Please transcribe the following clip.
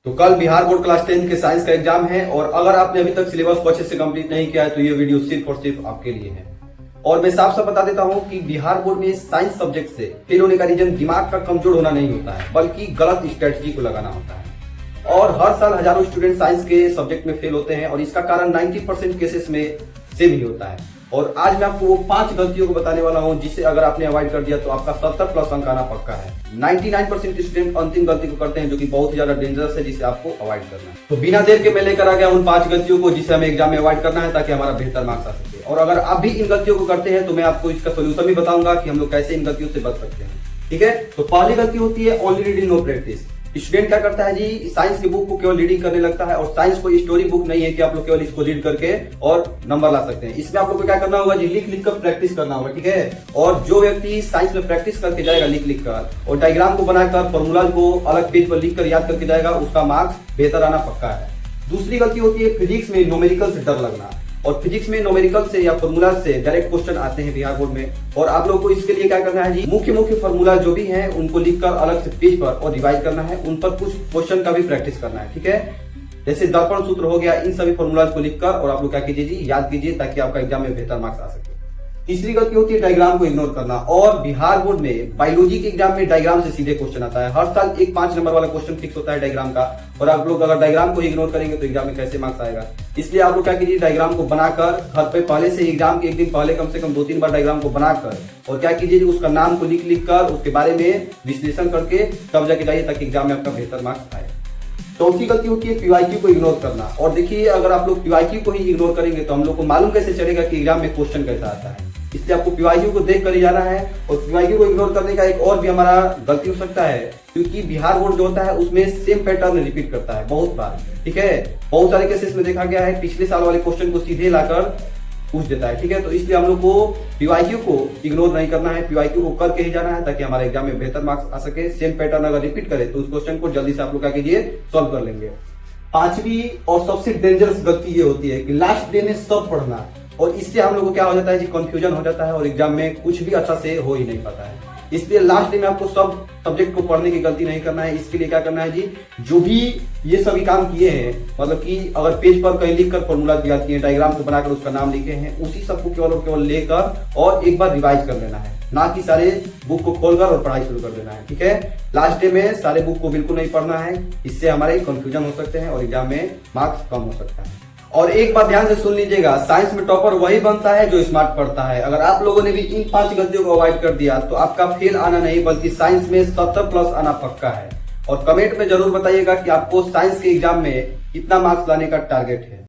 तो कल Bihar board class 10 के साइंस का एग्जाम है और अगर आपने अभी तक सिलेबस को अच्छे से कंप्लीट नहीं किया है तो ये वीडियो सिर्फ और सिर्फ आपके लिए है। और मैं साफ साफ बता देता हूं कि बिहार बोर्ड में साइंस सब्जेक्ट से फेल होने का रीजन दिमाग का कमजोर होना नहीं होता है, बल्कि गलत स्ट्रेटजी को लगाना होता है। और हर साल हजारों स्टूडेंट साइंस के सब्जेक्ट में फेल होते हैं और इसका कारण 90% केसेस में से भी होता है। और आज मैं आपको वो 5 गलतियों को बताने वाला हूं जिसे अगर आपने अवॉइड कर दिया तो आपका 70+ अंक आना पक्का है। 99% स्टूडेंट अंतिम गलती को करते हैं जो कि बहुत ही ज्यादा डेंजरस है, जिसे आपको अवॉइड करना है। तो बिना देर के मैं लेकर आ गया उन 5 गलतियों को जिसे हमें एग्जाम में अवॉइड करना है ताकि हमारा बेहतर मार्क्स आ सके। और अगर आप भी इन गलतियों को करते हैं तो मैं आपको इसका सोल्यूशन भी बताऊंगा कि हम लोग कैसे इन गलतियों से बच सकते हैं। ठीक है, तो पहली गलती होती है only reading know practice. Student क्या करता है जी, साइंस की बुक को केवल रीडिंग करने लगता है। और साइंस कोई स्टोरी बुक नहीं है कि आप लोग केवल इसको रीड करके और नंबर ला सकते हैं। इसमें आप लोग को क्या करना होगा जी, लिख लिख कर प्रैक्टिस करना होगा। ठीक है, और जो व्यक्ति साइंस में प्रैक्टिस करके जाएगा लिख लिख कर और डायग्राम को बनाकर फॉर्मूला को अलग पेज पर लिख कर याद करके जाएगा, उसका मार्क्स बेहतर आना पक्का है। दूसरी गलती होती है फिजिक्स में न्यूमेरिकल से डर लगना। और फिजिक्स में न्यूमेरिकल से या फॉर्मूला से डायरेक्ट क्वेश्चन आते हैं बिहार बोर्ड में, और आप लोगों को इसके लिए क्या करना है जी, मुख्य फॉर्मूला जो भी है उनको लिखकर अलग से पेज पर और रिवाइज करना है। उन पर कुछ क्वेश्चन का भी प्रैक्टिस करना है। ठीक है, जैसे दर्पण सूत्र हो गया, इन सभी फॉर्मूलाज को लिखकर और आप लोग क्या कीजिए जी, याद कीजिए ताकि आपका एग्जाम में बेहतर मार्क्स आ सके। तीसरी गलती होती है डायग्राम को इग्नोर करना। और बिहार बोर्ड में बायोलॉजी के एग्जाम में डायग्राम से सीधे क्वेश्चन आता है। हर साल एक 5 नंबर वाला क्वेश्चन फिक्स होता है डायग्राम का, और आप लोग अगर डायग्राम को इग्नोर करेंगे तो एग्जाम में कैसे मार्क्स आएगा। इसलिए आप लोग क्या कीजिए, डायग्राम को बनाकर घर पे पहले से एग्जाम के एक दिन पहले कम से कम 2-3 बार डायग्राम को बनाकर और क्या कीजिए, उसका नाम को लिख कर उसके बारे में विश्लेषण करके तब जाके जाइए ताकि एग्जाम में आपका बेहतर मार्क्स आए। चौथी गलती होती है पीवाईक्यू को इग्नोर करना। और देखिए, अगर आप लोग पीवाईक्यू को ही इग्नोर करेंगे तो हम लोग को मालूम कैसे चलेगा कि एग्जाम में क्वेश्चन कैसा आता है। इसलिए आपको पीवाईक्यू को देख कर ही जाना है। और पीवाईक्यू को इग्नोर करने का एक और भी हमारा गलती हो सकता है, क्योंकि बिहार बोर्ड जो होता है उसमें सेम पैटर्न रिपीट करता है बहुत बार। ठीक है, बहुत सारे केसेस में देखा गया है पिछले साल वाले क्वेश्चन को सीधे लाकर पूछ देता है। ठीक है, तो इसलिए हम लोग को पीवाईक्यू को इग्नोर नहीं करना है, पीवाईक्यू को करके ही जाना है ताकि हमारे एग्जाम में बेहतर मार्क्स आ सके। सेम पैटर्न अगर रिपीट करे तो उस क्वेश्चन को जल्दी से आप लोग क्या कीजिए, सॉल्व कर लेंगे। पांचवी और सबसे डेंजरस गलती ये होती है कि लास्ट डे में सब पढ़ना, और इससे हम लोग को क्या हो जाता है जी, कंफ्यूजन हो जाता है और एग्जाम में कुछ भी अच्छा से हो ही नहीं पाता है। इसलिए लास्ट डे में आपको सब सब्जेक्ट को पढ़ने की गलती नहीं करना है। इसके लिए क्या करना है जी, जो भी ये सभी काम किए हैं, मतलब कि अगर पेज पर कहीं लिखकर फॉर्मूला याद किए, डायग्राम को बनाकर उसका नाम लिखे हैं, उसी सबको केवल और केवल लेकर और एक बार रिवाइज कर लेना है, ना कि सारे बुक को खोलकर और पढ़ाई शुरू कर देना है। ठीक है, लास्ट डे में सारे बुक को बिल्कुल नहीं पढ़ना है, इससे हमारे कंफ्यूजन हो सकते हैं और एग्जाम में मार्क्स कम हो सकता है। और एक बात ध्यान से सुन लीजिएगा, साइंस में टॉपर वही बनता है जो स्मार्ट पढ़ता है। अगर आप लोगों ने भी इन 5 गलतियों को अवॉइड कर दिया तो आपका फेल आना नहीं बल्कि साइंस में 70+ आना पक्का है। और कमेंट में जरूर बताइएगा कि आपको साइंस के एग्जाम में कितना मार्क्स लाने का टारगेट है।